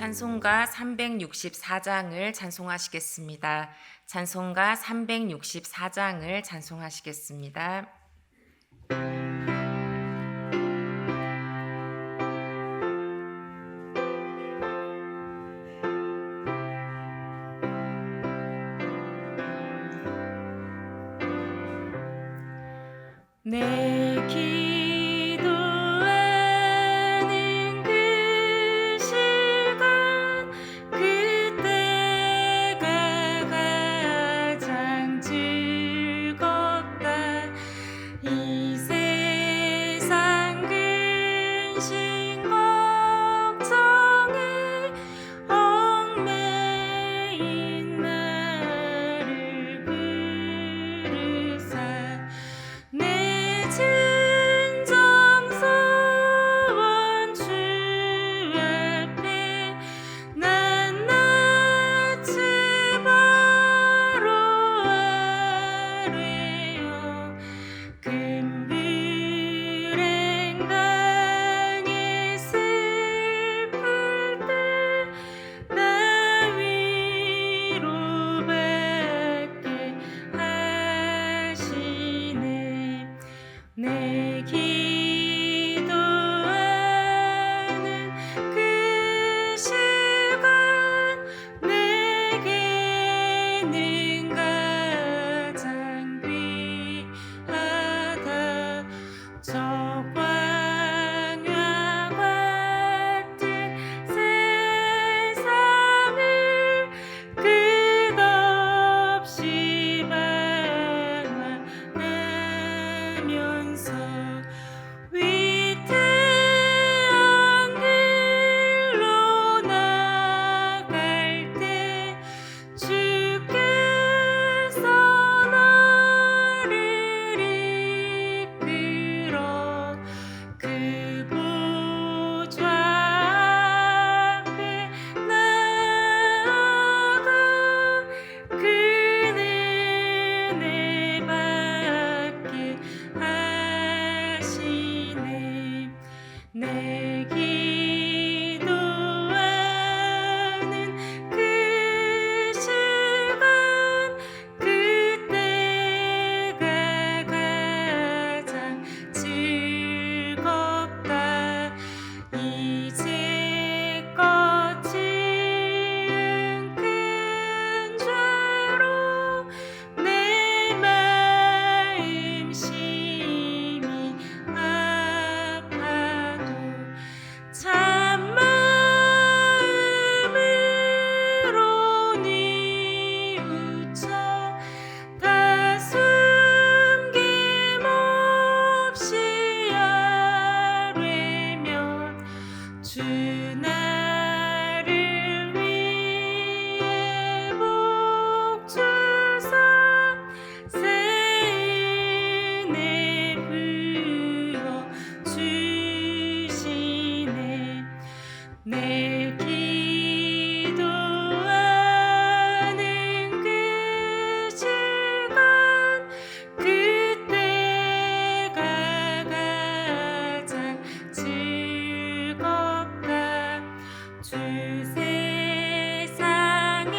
찬송가 364장을 찬송하시겠습니다. 찬송가 364장을 찬송하시겠습니다. 내 기도하는 그 시간 그때가 가장 즐겁다. 이 세상 근심 걱정에 얽매인 나를 부르사 내 진정서원 주 앞에 낱낱이 바로하래요. 큰 불행 당해 슬플 때 나 위로받게 하시네. 내 기도하는 그 시간 내게는 가장 귀하다. 저 광야 같은 세상을 끝없이 방황하면서 위태한 길로 나갈 때 주께서 나를 이끌어 그 보좌 앞에 나아가 그 은혜 받게 하시네. 내 기도하는 그 시간 그때가 가장 즐겁다. 이제껏 지은 큰 죄로 내 마음 심히 아파도 참마음으로 뉘우쳐 다 숨김없이 아뢰면 주 나를 위해 복 주사 새 은혜 부어 주시네. 내 기도하는 그 시간 그때가 가장 즐겁다. 주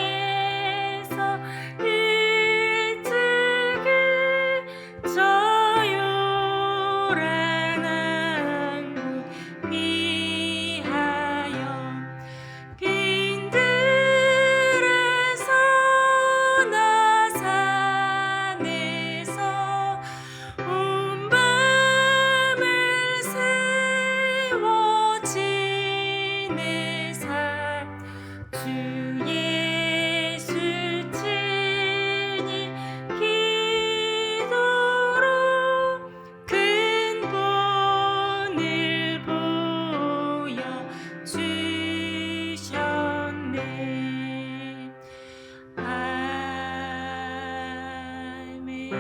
세상에서 일찍이 저 요란한 곳 피하여 빈들에서나 산에서 온 밤을 세워 지내사 주 예수 친히 기도로 큰 본을 보여 주셨네. 아멘.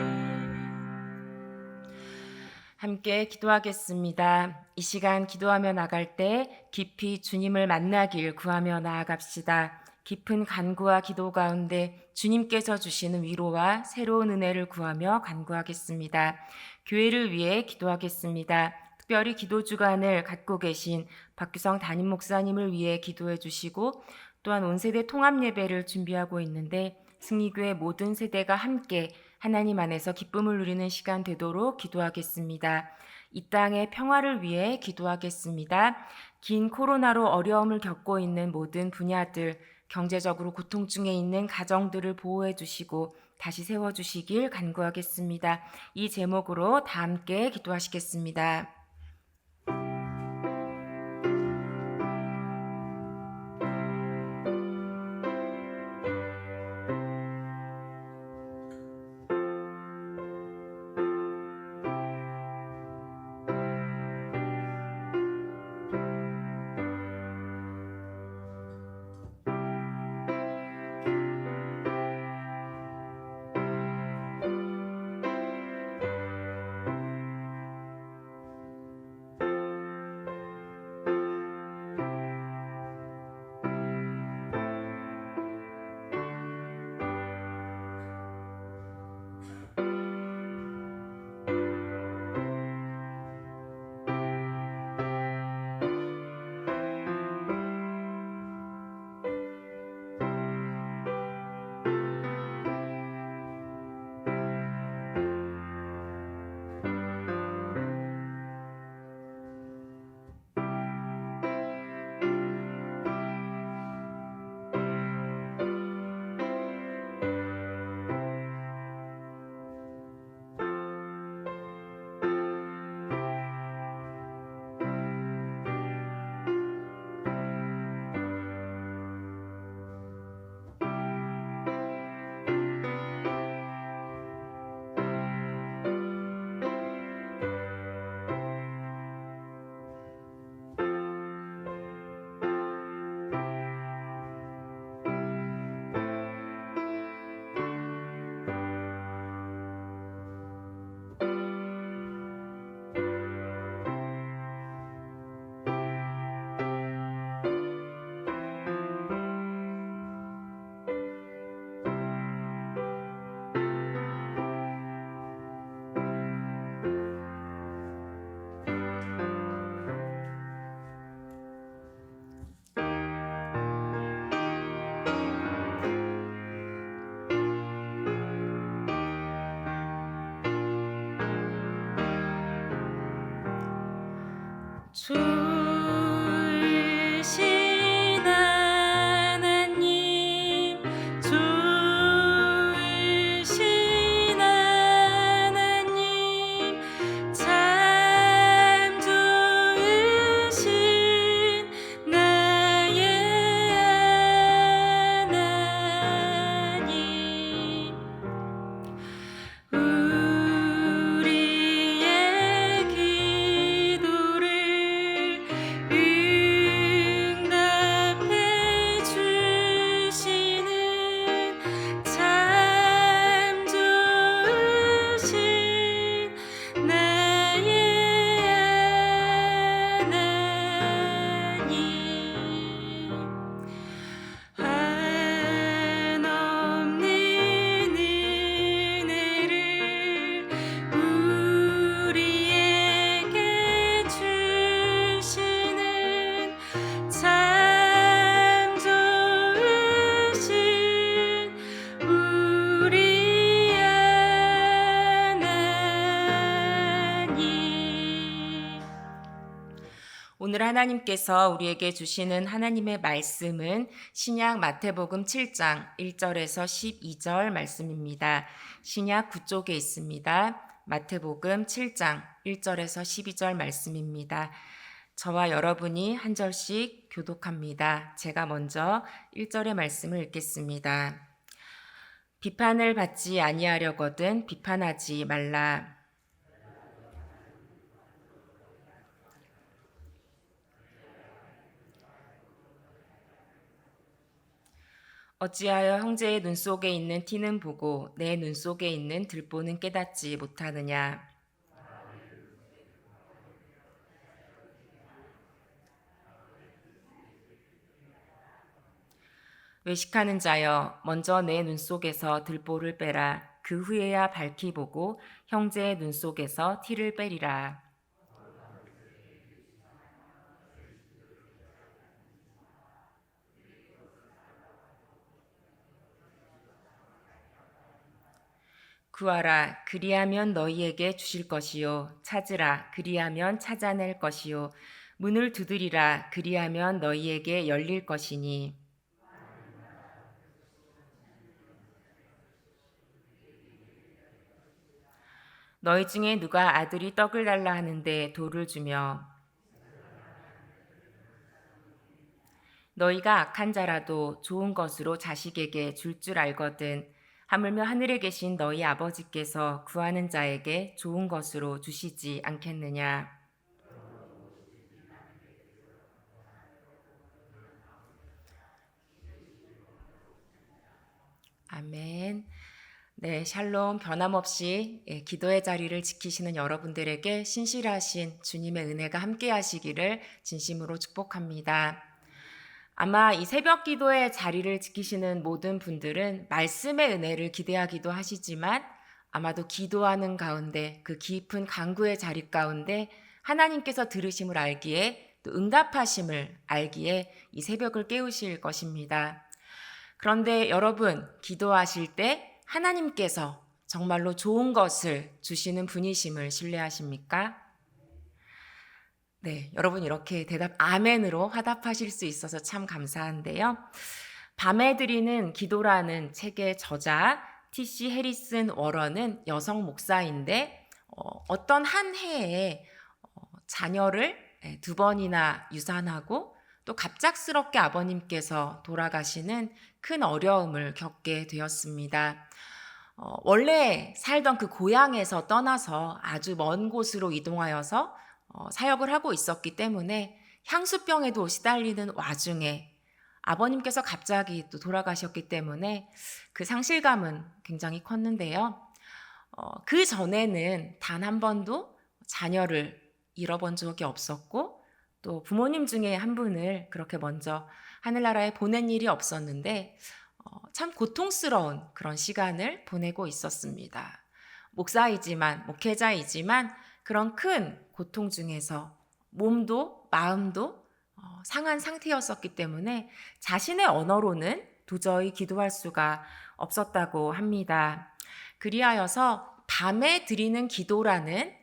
함께 기도하겠습니다. 이 시간 기도하며 나갈 때 깊이 주님을 만나길 구하며 나아갑시다. 깊은 간구와 기도 가운데 주님께서 주시는 위로와 새로운 은혜를 구하며 간구하겠습니다. 교회를 위해 기도하겠습니다. 특별히 기도 주간을 갖고 계신 박규성 담임 목사님을 위해 기도해 주시고 또한 온 세대 통합 예배를 준비하고 있는데 승리교회 모든 세대가 함께 하나님 안에서 기쁨을 누리는 시간 되도록 기도하겠습니다. 이 땅의 평화를 위해 기도하겠습니다. 긴 코로나로 어려움을 겪고 있는 모든 분야들, 경제적으로 고통 중에 있는 가정들을 보호해 주시고 다시 세워주시길 간구하겠습니다. 이 제목으로 다 함께 기도하시겠습니다. 좋으신 하나님, 좋으신 하나님, 참 좋으신 나의 하나님. 우리의 기도를 응답해 주시는 참 좋으신 나의 하나님. 한없는 은혜를 우리에게 주시는 참 좋으신 우리 하나님. 오늘 하나님께서 우리에게 주시는 하나님의 말씀은 신약 마태복음 7장 1절에서 12절 말씀입니다. 신약 9쪽에 있습니다. 마태복음 7장 1절에서 12절 말씀입니다. 저와 여러분이 한 절씩 교독합니다. 제가 먼저 1절의 말씀을 읽겠습니다. 비판을 받지 아니하려거든 비판하지 말라. 어찌하여 형제의 눈 속에 있는 티는 보고 내 눈 속에 있는 들보는 깨닫지 못하느냐. 외식하는 자여, 먼저 내 눈 속에서 들보를 빼라. 그 후에야 밝히 보고 형제의 눈 속에서 티를 빼리라. 구하라 그리하면 너희에게 주실 것이요 찾으라 그리하면 찾아낼 것이요 문을 두드리라 그리하면 너희에게 열릴 것이니 너희 중에 누가 아들이 떡을 달라 하는데 돌을 주며 너희가 악한 자라도 좋은 것으로 자식에게 줄 알거든 하물며 하늘에 계신 너희 아버지께서 구하는 자에게 좋은 것으로 주시지 않겠느냐. 아멘. 네, 샬롬 변함없이 기도의 자리를 지키시는 여러분들에게 신실하신 주님의 은혜가 함께 하시기를 진심으로 축복합니다. 아마 이 새벽 기도의 자리를 지키시는 모든 분들은 말씀의 은혜를 기대하기도 하시지만 아마도 기도하는 가운데 그 깊은 간구의 자리 가운데 하나님께서 들으심을 알기에 또 응답하심을 알기에 이 새벽을 깨우실 것입니다. 그런데 여러분, 기도하실 때 하나님께서 정말로 좋은 것을 주시는 분이심을 신뢰하십니까? 네, 여러분 이렇게 아멘으로 화답하실 수 있어서 참 감사한데요. 밤에 드리는 기도라는 책의 저자 T.C. 해리슨 워런은 여성 목사인데 어떤 한 해에 자녀를 2번이나 유산하고 또 갑작스럽게 아버님께서 돌아가시는 큰 어려움을 겪게 되었습니다. 원래 살던 그 고향에서 떠나서 아주 먼 곳으로 이동하여서 사역을 하고 있었기 때문에 향수병에도 시달리는 와중에 아버님께서 갑자기 또 돌아가셨기 때문에 그 상실감은 굉장히 컸는데요. 그 전에는 단 한 번도 자녀를 잃어본 적이 없었고 또 부모님 중에 한 분을 그렇게 먼저 하늘나라에 보낸 일이 없었는데 참 고통스러운 그런 시간을 보내고 있었습니다. 목회자이지만 그런 큰 고통 중에서 몸도 마음도 상한 상태였었기 때문에 자신의 언어로는 도저히 기도할 수가 없었다고 합니다. 그리하여서 밤에 드리는 기도라는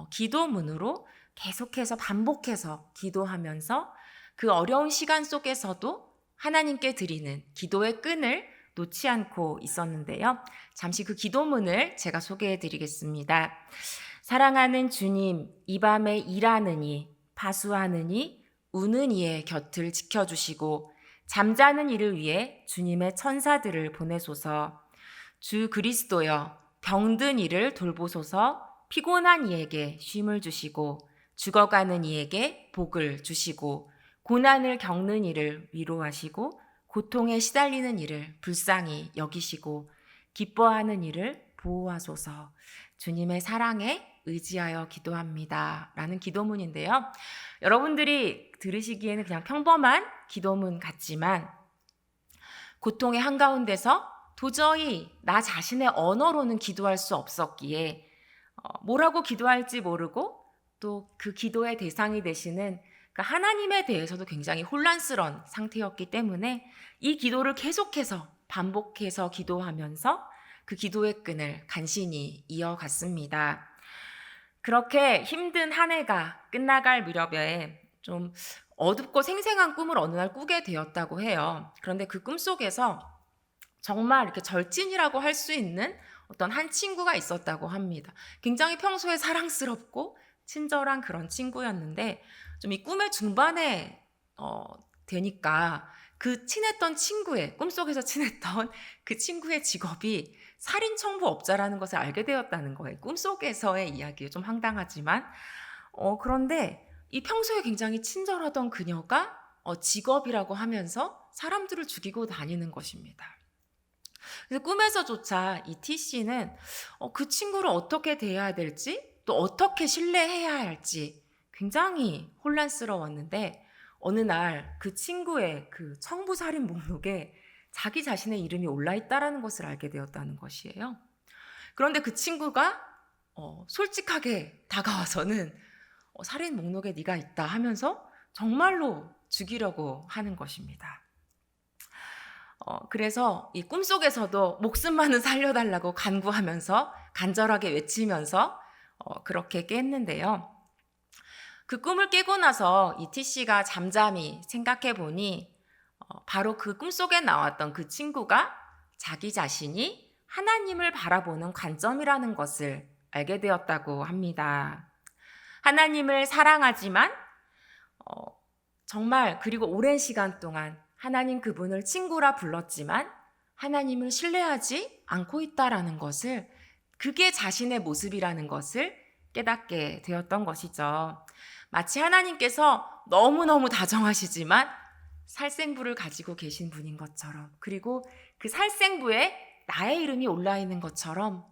기도문으로 계속해서 반복해서 기도하면서 그 어려운 시간 속에서도 하나님께 드리는 기도의 끈을 놓지 않고 있었는데요. 잠시 그 기도문을 제가 소개해 드리겠습니다. 사랑하는 주님, 이 밤에 일하느니, 파수하느니, 우는 이의 곁을 지켜주시고 잠자는 이를 위해 주님의 천사들을 보내소서. 주 그리스도여, 병든 이를 돌보소서. 피곤한 이에게 쉼을 주시고 죽어가는 이에게 복을 주시고 고난을 겪는 이를 위로하시고 고통에 시달리는 이를 불쌍히 여기시고 기뻐하는 이를 보호하소서. 주님의 사랑에 의지하여 기도합니다. 라는 기도문인데요. 여러분들이 들으시기에는 그냥 평범한 기도문 같지만 고통의 한가운데서 도저히 나 자신의 언어로는 기도할 수 없었기에 뭐라고 기도할지 모르고 또 그 기도의 대상이 되시는 그 하나님에 대해서도 굉장히 혼란스러운 상태였기 때문에 이 기도를 계속해서 반복해서 기도하면서 그 기도의 끈을 간신히 이어갔습니다. 그렇게 힘든 한 해가 끝나갈 무렵에 좀 어둡고 생생한 꿈을 어느 날 꾸게 되었다고 해요. 그런데 그 꿈 속에서 정말 이렇게 절친이라고 할 수 있는 어떤 한 친구가 있었다고 합니다. 굉장히 평소에 사랑스럽고 친절한 그런 친구였는데 좀 이 꿈의 중반에 되니까 그 친했던 친구의 꿈속에서 친했던 그 친구의 직업이 살인청부업자라는 것을 알게 되었다는 거예요. 꿈속에서의 이야기예요. 좀 황당하지만 그런데 이 평소에 굉장히 친절하던 그녀가 직업이라고 하면서 사람들을 죽이고 다니는 것입니다. 그래서 꿈에서조차 이 T씨는 그 친구를 어떻게 대해야 될지 또 어떻게 신뢰해야 할지 굉장히 혼란스러웠는데 어느 날 그 친구의 그 청부살인 목록에 자기 자신의 이름이 올라있다라는 것을 알게 되었다는 것이에요. 그런데 그 친구가 솔직하게 다가와서는 살인 목록에 네가 있다 하면서 정말로 죽이려고 하는 것입니다. 그래서 이 꿈속에서도 목숨만은 살려달라고 간구하면서 간절하게 외치면서 그렇게 깼는데요. 그 꿈을 깨고 나서 이 T씨가 잠잠히 생각해 보니 바로 그 꿈속에 나왔던 그 친구가 자기 자신이 하나님을 바라보는 관점이라는 것을 알게 되었다고 합니다. 하나님을 사랑하지만 정말 그리고 오랜 시간 동안 하나님 그분을 친구라 불렀지만 하나님을 신뢰하지 않고 있다라는 것을, 그게 자신의 모습이라는 것을 깨닫게 되었던 것이죠. 마치 하나님께서 너무너무 다정하시지만 살생부를 가지고 계신 분인 것처럼, 그리고 그 살생부에 나의 이름이 올라 있는 것처럼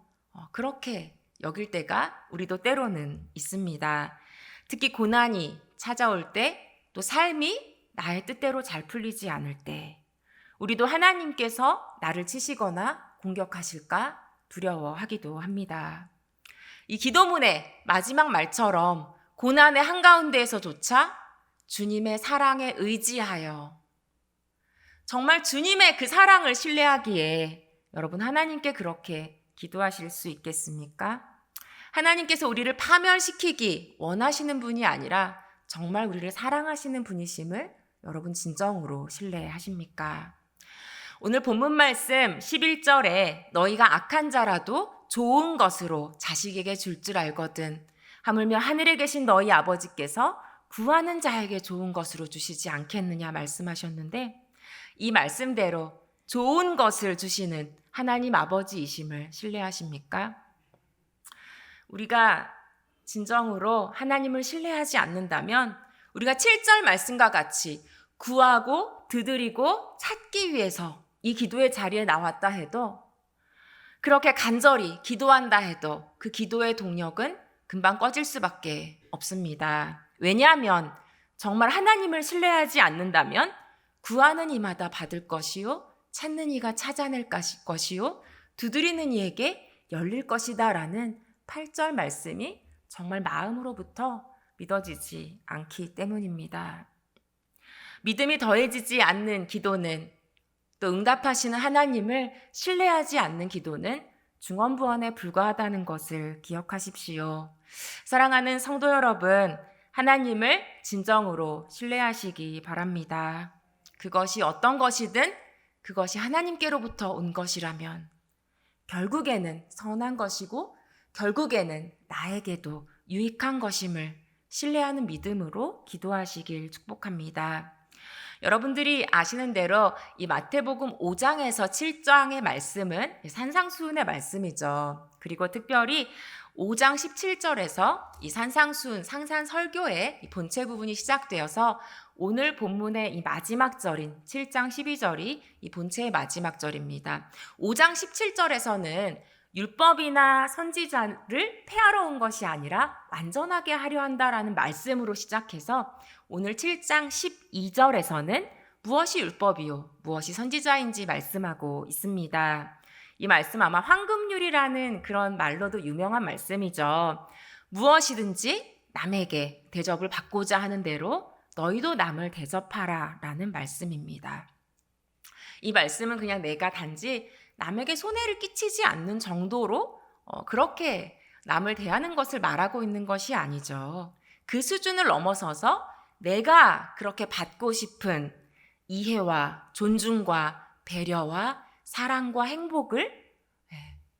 그렇게 여길 때가 우리도 때로는 있습니다. 특히 고난이 찾아올 때, 또 삶이 나의 뜻대로 잘 풀리지 않을 때 우리도 하나님께서 나를 치시거나 공격하실까 두려워하기도 합니다. 이 기도문의 마지막 말처럼 고난의 한가운데에서조차 주님의 사랑에 의지하여, 정말 주님의 그 사랑을 신뢰하기에 여러분 하나님께 그렇게 기도하실 수 있겠습니까? 하나님께서 우리를 파멸시키기 원하시는 분이 아니라 정말 우리를 사랑하시는 분이심을 여러분 진정으로 신뢰하십니까? 오늘 본문 말씀 11절에 너희가 악한 자라도 좋은 것으로 자식에게 줄 줄 알거든 하물며 하늘에 계신 너희 아버지께서 구하는 자에게 좋은 것으로 주시지 않겠느냐 말씀하셨는데, 이 말씀대로 좋은 것을 주시는 하나님 아버지이심을 신뢰하십니까? 우리가 진정으로 하나님을 신뢰하지 않는다면 우리가 7절 말씀과 같이 구하고 두드리고 찾기 위해서 이 기도의 자리에 나왔다 해도, 그렇게 간절히 기도한다 해도 그 기도의 동력은 금방 꺼질 수밖에 없습니다. 왜냐하면 정말 하나님을 신뢰하지 않는다면 구하는 이마다 받을 것이요 찾는 이가 찾아낼 것이요 두드리는 이에게 열릴 것이다 라는 8절 말씀이 정말 마음으로부터 믿어지지 않기 때문입니다. 믿음이 더해지지 않는 기도는, 또 응답하시는 하나님을 신뢰하지 않는 기도는 중언부언에 불과하다는 것을 기억하십시오. 사랑하는 성도 여러분, 하나님을 진정으로 신뢰하시기 바랍니다. 그것이 어떤 것이든 그것이 하나님께로부터 온 것이라면 결국에는 선한 것이고 결국에는 나에게도 유익한 것임을 신뢰하는 믿음으로 기도하시길 축복합니다. 여러분들이 아시는 대로 이 마태복음 5장에서 7장의 말씀은 산상수훈의 말씀이죠. 그리고 특별히 5장 17절에서 이 산상수훈, 상산설교의 본체 부분이 시작되어서 오늘 본문의 이 마지막 절인 7장 12절이 이 본체의 마지막 절입니다. 5장 17절에서는 율법이나 선지자를 폐하러 온 것이 아니라 완전하게 하려 한다라는 말씀으로 시작해서 오늘 7장 12절에서는 무엇이 율법이요 무엇이 선지자인지 말씀하고 있습니다. 이 말씀 아마 황금률이라는 그런 말로도 유명한 말씀이죠. 무엇이든지 남에게 대접을 받고자 하는 대로 너희도 남을 대접하라 라는 말씀입니다. 이 말씀은 그냥 내가 단지 남에게 손해를 끼치지 않는 정도로 그렇게 남을 대하는 것을 말하고 있는 것이 아니죠. 그 수준을 넘어서서 내가 그렇게 받고 싶은 이해와 존중과 배려와 사랑과 행복을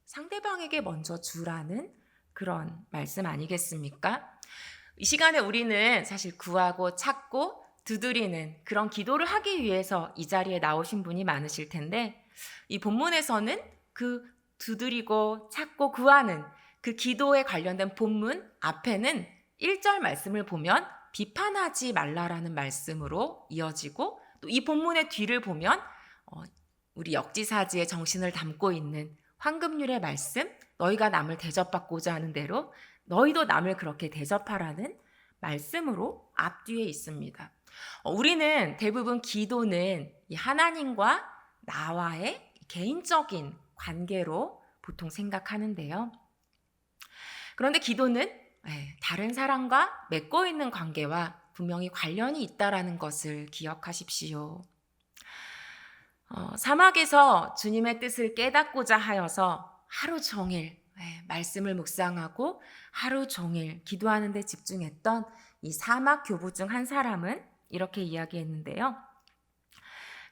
상대방에게 먼저 주라는 그런 말씀 아니겠습니까? 이 시간에 우리는 사실 구하고 찾고 두드리는 그런 기도를 하기 위해서 이 자리에 나오신 분이 많으실 텐데, 이 본문에서는 그 두드리고 찾고 구하는 그 기도에 관련된 본문 앞에는 1절 말씀을 보면 비판하지 말라라는 말씀으로 이어지고, 또 이 본문의 뒤를 보면 우리 역지사지의 정신을 담고 있는 황금률의 말씀, 너희가 남을 대접받고자 하는 대로 너희도 남을 그렇게 대접하라는 말씀으로 앞뒤에 있습니다. 우리는 대부분 기도는 이 하나님과 나와의 개인적인 관계로 보통 생각하는데요. 그런데 기도는 다른 사람과 맺고 있는 관계와 분명히 관련이 있다라는 것을 기억하십시오. 사막에서 주님의 뜻을 깨닫고자 하여서 하루 종일 말씀을 묵상하고 하루 종일 기도하는 데 집중했던 이 사막 교부 중 한 사람은 이렇게 이야기했는데요.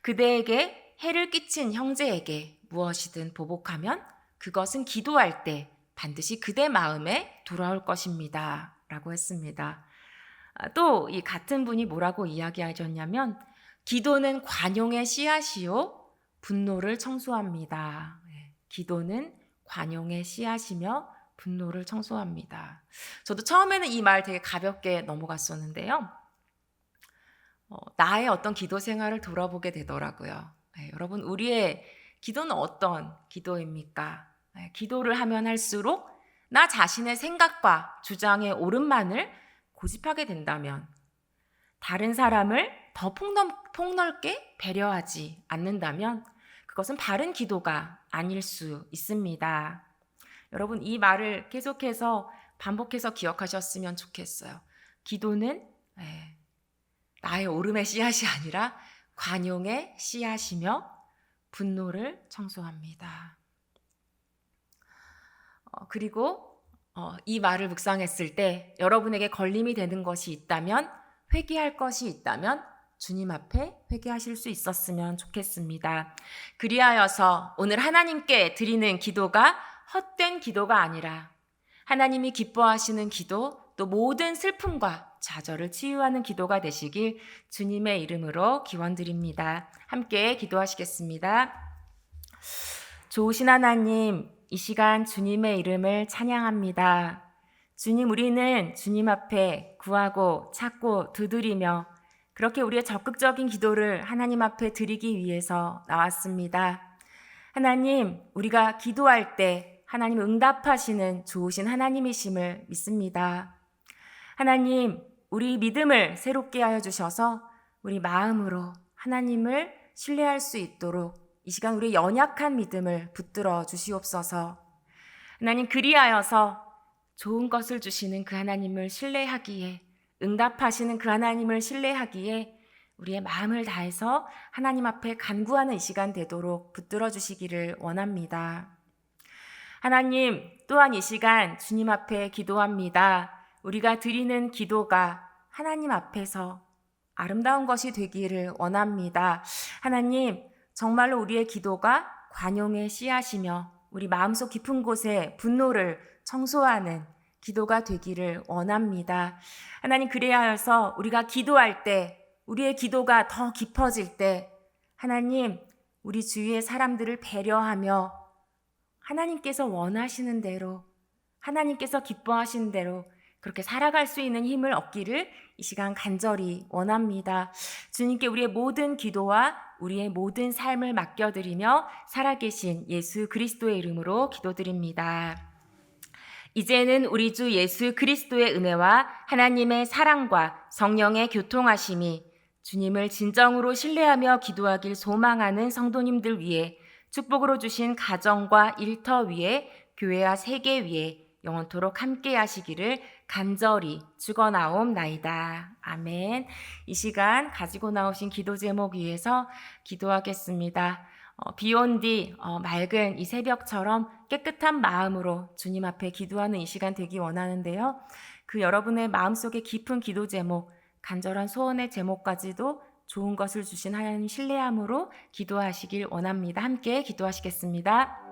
그대에게 해를 끼친 형제에게 무엇이든 보복하면 그것은 기도할 때 반드시 그대 마음에 돌아올 것입니다. 라고 했습니다. 또 이 같은 분이 뭐라고 이야기하셨냐면 기도는 관용의 씨앗이요 분노를 청소합니다. 기도는 관용의 씨앗이며 분노를 청소합니다. 저도 처음에는 이 말 되게 가볍게 넘어갔었는데요. 나의 어떤 기도 생활을 돌아보게 되더라고요. 여러분, 우리의 기도는 어떤 기도입니까? 기도를 하면 할수록 나 자신의 생각과 주장의 옳음만을 고집하게 된다면 다른 사람을 더 폭넓게 배려하지 않는다면 그것은 바른 기도가 아닐 수 있습니다. 여러분, 이 말을 계속해서 반복해서 기억하셨으면 좋겠어요. 기도는 나의 옳음의 씨앗이 아니라 관용의 씨앗이며 분노를 청소합니다. 그리고 이 말을 묵상했을 때 여러분에게 걸림이 되는 것이 있다면, 회개할 것이 있다면 주님 앞에 회개하실 수 있었으면 좋겠습니다. 그리하여서 오늘 하나님께 드리는 기도가 헛된 기도가 아니라 하나님이 기뻐하시는 기도, 또 모든 슬픔과 좌절을 치유하는 기도가 되시길 주님의 이름으로 기원드립니다. 함께 기도하시겠습니다. 좋으신 하나님, 이 시간 주님의 이름을 찬양합니다. 주님, 우리는 주님 앞에 구하고 찾고 두드리며 그렇게 우리의 적극적인 기도를 하나님 앞에 드리기 위해서 나왔습니다. 하나님, 우리가 기도할 때 하나님 응답하시는 좋으신 하나님이심을 믿습니다. 하나님, 우리 믿음을 새롭게 하여 주셔서 우리 마음으로 하나님을 신뢰할 수 있도록 이 시간 우리의 연약한 믿음을 붙들어 주시옵소서. 하나님, 그리하여서 좋은 것을 주시는 그 하나님을 신뢰하기에, 응답하시는 그 하나님을 신뢰하기에 우리의 마음을 다해서 하나님 앞에 간구하는 이 시간 되도록 붙들어 주시기를 원합니다. 하나님, 또한 이 시간 주님 앞에 기도합니다. 우리가 드리는 기도가 하나님 앞에서 아름다운 것이 되기를 원합니다. 하나님, 정말로 우리의 기도가 관용의 씨앗이며 우리 마음속 깊은 곳에 분노를 청소하는 기도가 되기를 원합니다. 하나님, 그래야해서 우리가 기도할 때, 우리의 기도가 더 깊어질 때 하나님, 우리 주위의 사람들을 배려하며 하나님께서 원하시는 대로, 하나님께서 기뻐하시는 대로 그렇게 살아갈 수 있는 힘을 얻기를 이 시간 간절히 원합니다. 주님께 우리의 모든 기도와 우리의 모든 삶을 맡겨드리며 살아계신 예수 그리스도의 이름으로 기도드립니다. 이제는 우리 주 예수 그리스도의 은혜와 하나님의 사랑과 성령의 교통하심이 주님을 진정으로 신뢰하며 기도하길 소망하는 성도님들 위해 축복으로 주신 가정과 일터 위에 교회와 세계 위에 영원토록 함께 하시기를 간절히 축원하옵나이다. 아멘. 이 시간 가지고 나오신 기도 제목 위해서 기도하겠습니다. 비온 뒤 맑은 이 새벽처럼 깨끗한 마음으로 주님 앞에 기도하는 이 시간 되기 원하는데요. 그 여러분의 마음속에 깊은 기도 제목, 간절한 소원의 제목까지도 좋은 것을 주신 하나님 신뢰함으로 기도하시길 원합니다. 함께 기도하시겠습니다.